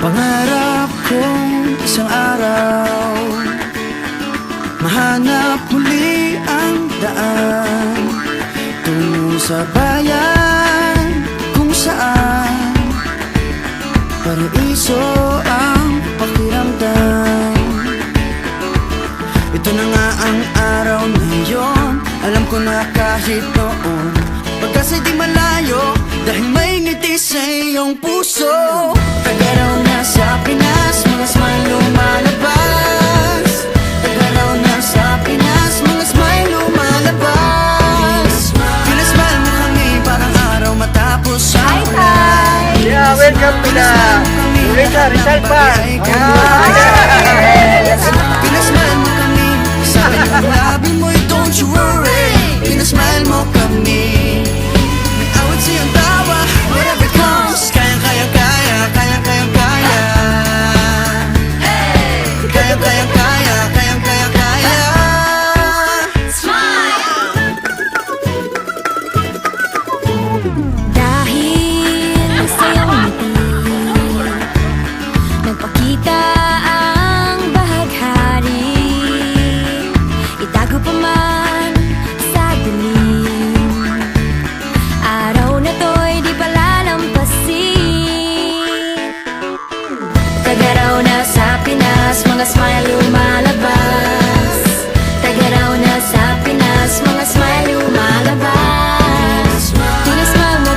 Pangarap kong isang araw mahanap muli ang daan tungo sa bayan kung saan paraiso ang pakiramdam. Ito na nga ang araw na yun. Alam ko na kahit noon pagkasa'y di malayo, dahil may ngiti sa iyong puso. Tagaraw na sa Pinas, mga smile lumalabas. Tagaraw na sa Pinas, mga smile lumalabas. Pinasmile mo kami parang araw matapos ang ulan. Yeah, welcome to the Rizal Park. Pinasmile mo kami, sa akin ang labi mo'y don't you worry. Pinasmile mo kami, may awit siyang tawa, whatever comes. Kayang-kayang kaya, kayang-kayang kaya. Kayang-kayang kaya, kayang-kayang kaya. Dahil sa iyong ngiti, nagpakita ang bahaghari. Itago pa man sa dilim, araw na to'y di palalampasin. Tagaraw na sa Pinas, mga smile lumalabas. Tagaraw na sa Pinas, mga smile lumalabas. Pinasmile mo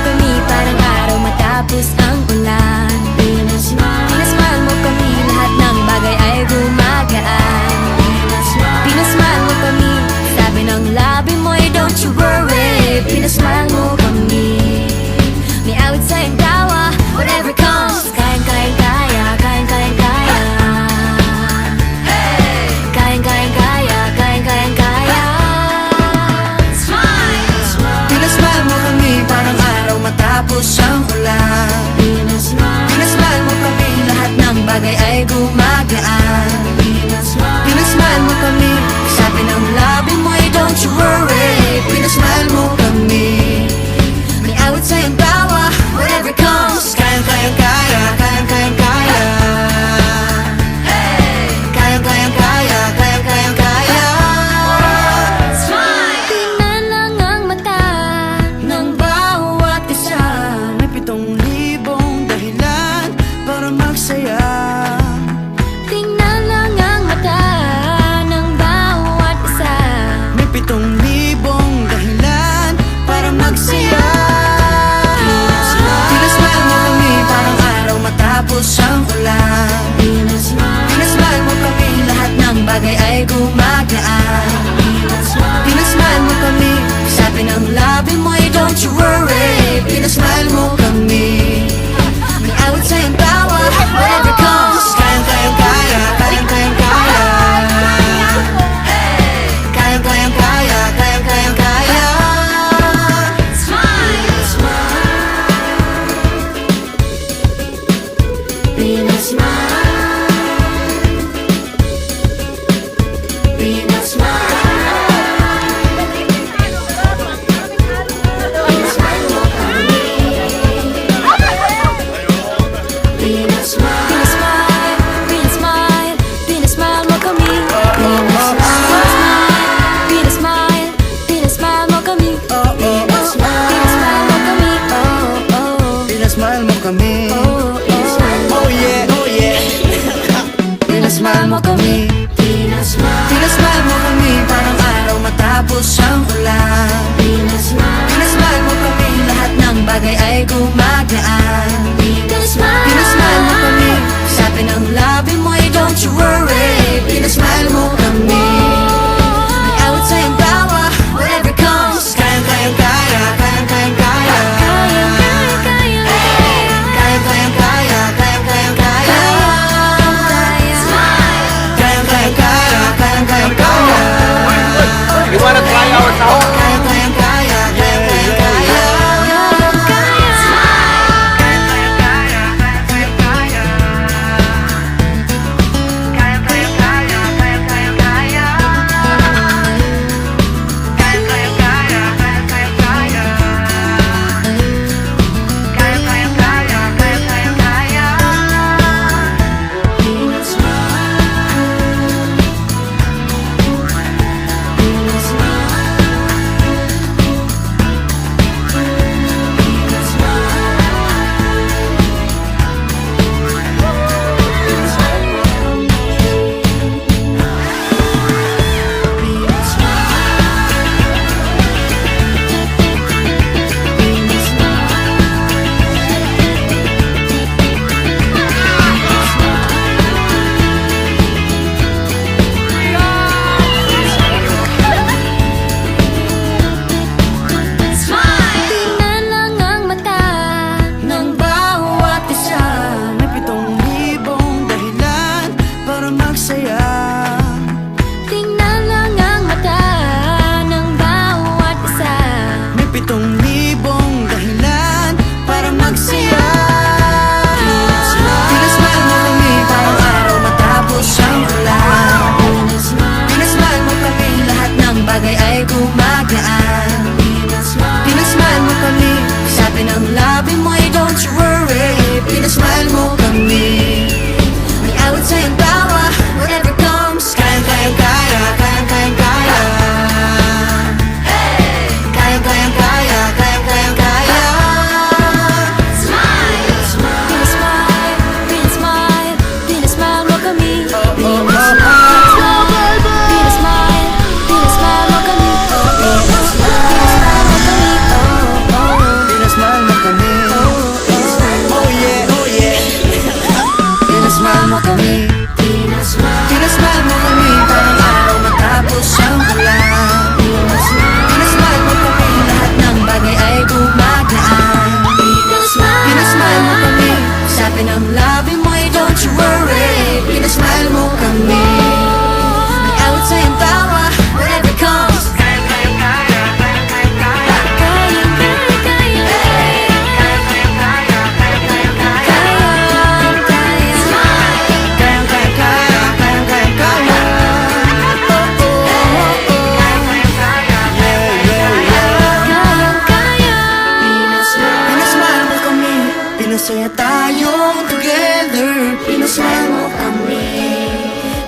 Masaya tayong together. Pinasmile mo kami.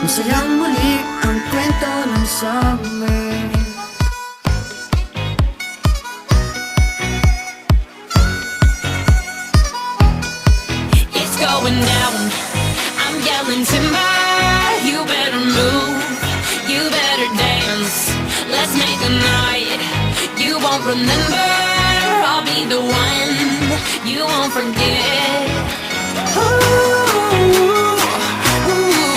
Masayang muli ang kwento ng summer. It's going down. I'm yelling timber. You better move. You better dance. Let's make a night you won't remember. I'll be the one you won't forget. Ooh, ooh,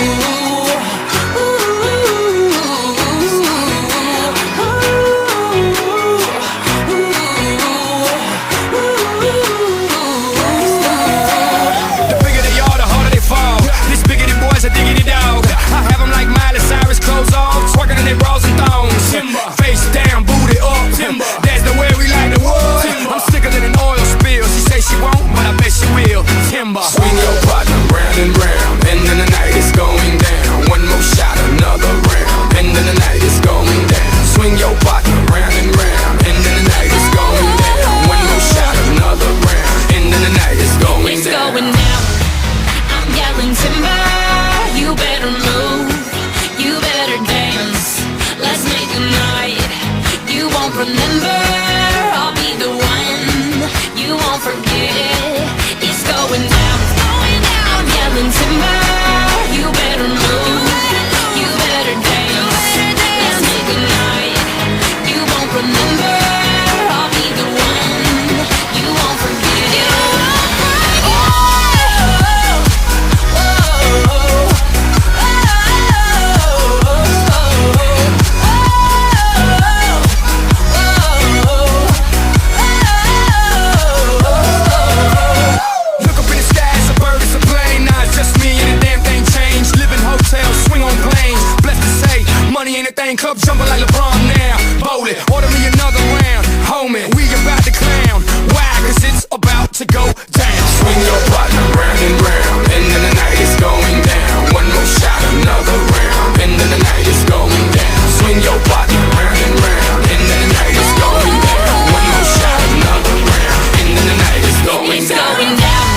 The bigger they are, the harder they fall. These bigoted boys are diggity dog. I have them like Miley Cyrus, clothes off, twerking in their bras and thongs. Face down, booty up. That's the way we like the wood. I'm sicker than an oil spill. She say she won't, but I bet she will. Timber. Swing your partner round and round, and then the night is going down. One more shot, another round, and then the night is going down. Swing your partner round and round, and then the night is going down. One more shot, another round, and then the night is going it's down. going down. I'm yelling timber. You better move. You better dance. Let's make a night you won't remember. I'll be the one you won't forget. It's going down. I'm yelling timber. You better move. You better dance. Let's make a night you won't remember. I'll be the one you won't forget. Look up in the sky, it's a bird, it's a plane. Nah, it's just me and the damn thing changed. Live in hotels, swing on planes. Blessed to say, money ain't a thing. Club jumping like LeBron now. Bowling, order me another round. Homie, we about to clown. Why? Cause it's about to go down. Swing your partner round and round, and then the night is going down. One more shot, another round, and then the night is going down. Swing your partner round and round, and then the night is going down. One more shot, another round, and then the night is going It's down. going down.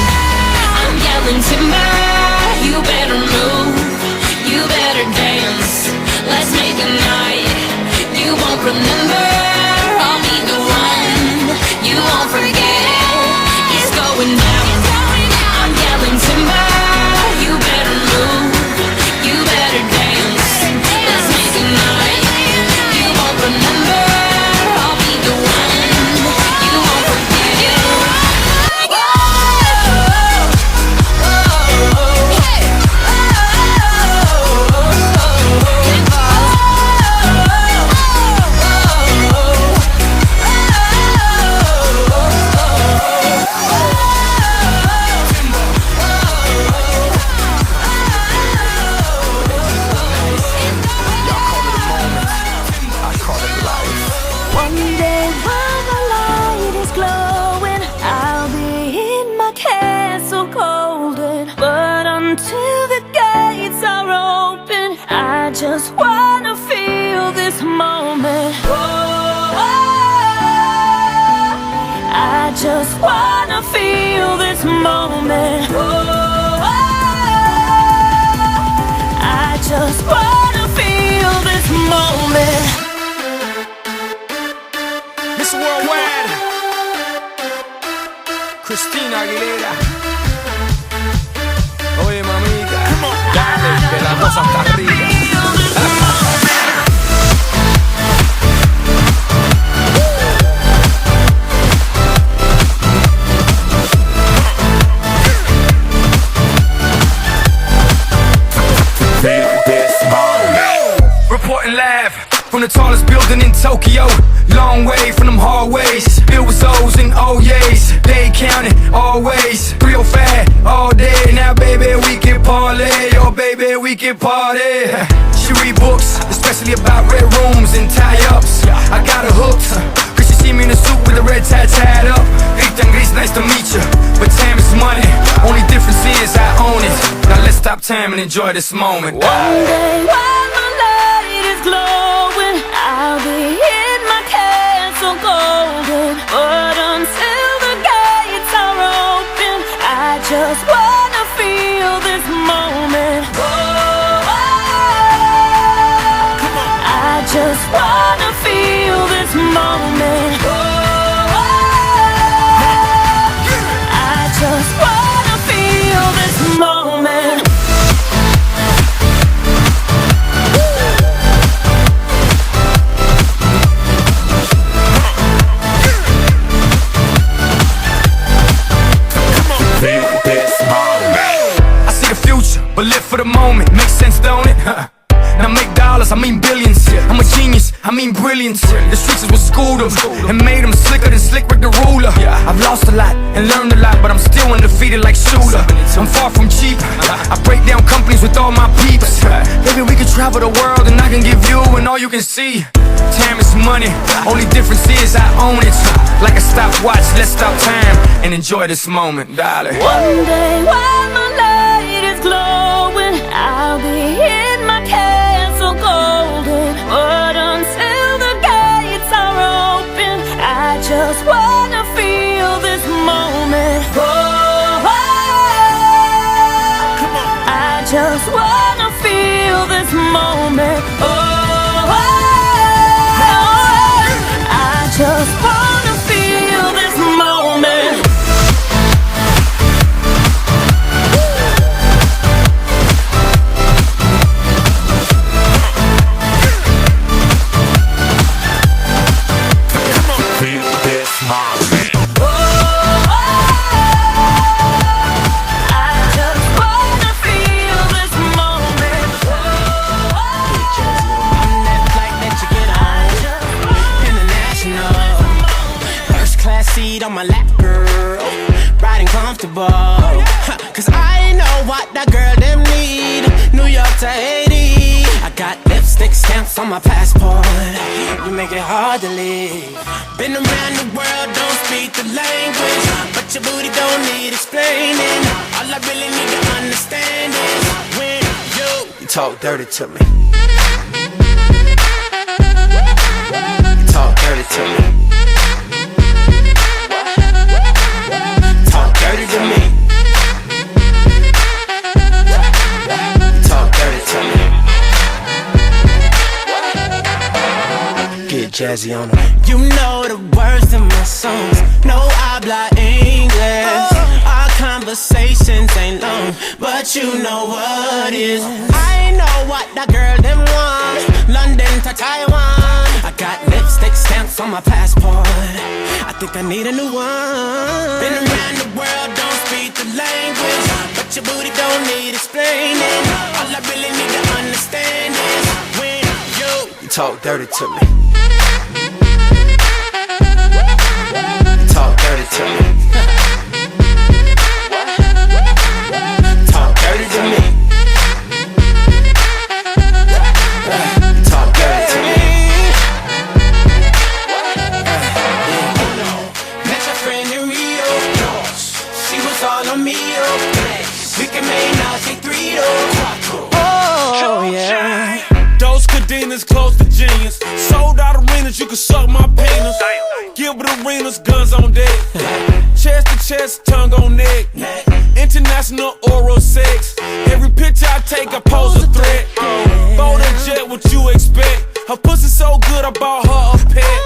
I'm yelling timber. You better move. You better dance. Let's make a night you won't remember. I'll be the one you won't forget. It's going down. I'm yelling timber. You better move. You better dance. Let's make a night you won't remember. I'll be the one you won't forget. One day while the light is glowing, I'll be in my castle golden. But until the gates are open, I just wanna feel this moment. I just wanna feel this moment. I just wanna feel this moment. Miss Worldwide, Christina Aguilera. Oye, mamita, dale, que la cosa está rica. Reporting live from the tallest building in Tokyo. Long way from them hallways, filled with O's and O's. They counting always, 305 all day. Now baby we can parlay, oh baby we can party. She read books, especially about red rooms and tie-ups. I got her hooked, cause she see me in a suit with a red tie tied up. Rita and Gris, nice to meet you, but time is money. Only difference is I own it. Now let's stop time and enjoy this moment. One day while the light is glowing, I'll be in my castle golden. But until the gates are open, I Now make dollars, I mean billions. I'm a genius, I mean brilliance. The streets is what schooled them and made them slicker than Slick Rick the Ruler. I've lost a lot and learned a lot, but I'm still undefeated like Shooter. I'm far from cheap, I break down companies with all my peeps. Maybe we could travel the world and I can give you and all you can see. Time is money, only difference is I own it. Like a stopwatch, let's stop time and enjoy this moment, darling. One day while my light is glowing, I'll be in my castle golden. But until the gates are open, I just wanna feel this moment. Oh, I just wanna feel this moment. Oh, I just wanna feel this moment. On my lap, girl, riding comfortable. Cause I know what that girl them need. New York to Haiti, I got lipstick stamps on my passport. You make it hard to leave. Been around the world, don't speak the language, but your booty don't need explaining. All I really need to understand is when you talk dirty to me. You talk dirty to me. Dirty to me. Talk dirty to me. Get jazzy on them. You know the words in my songs. No habla English. Our conversations ain't long, but you know what is. I know what that girl them want. London to Taiwan. I got lipstick stamps on my passport. I think I need a new one. Been around the world, don't speak the language, but your booty don't need explaining. All I really need to understand is when you talk dirty to me. You talk dirty to me. Talk dirty to me. Talk dirty to me. Met your friend in Rio. She was all on me, we can make now say 3 Oh, yeah. Those cadenas close to genius. Sold out arenas, you can suck my penis. Gilbert Arenas, guns on deck. Chest to chest, tongue on neck. International oral sex. Every picture I take, I pose a threat. Bold and jet, what you expect? Her pussy so good, I bought her a pet.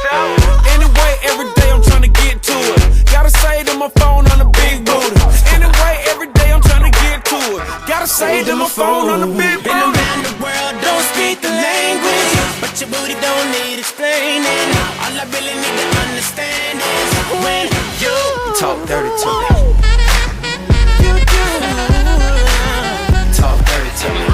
Anyway, every day I'm trying to get to it. Gotta say to my phone on the big booty. Anyway, every day I'm trying to get to it. Gotta say to my phone on the big booty. Been around the world, don't speak the language, but your booty don't need explaining. All I really need to understand is when you talk dirty to me. Talk dirty to me.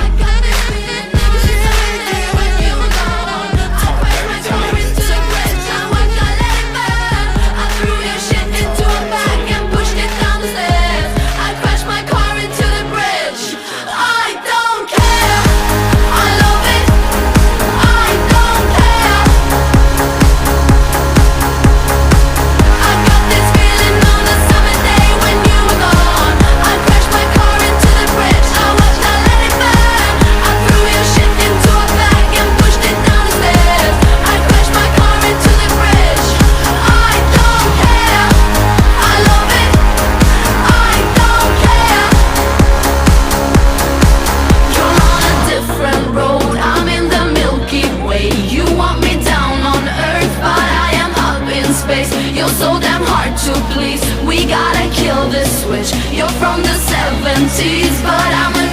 You're so damn hard to please. We gotta kill this switch. You're from the 70s, but I'm a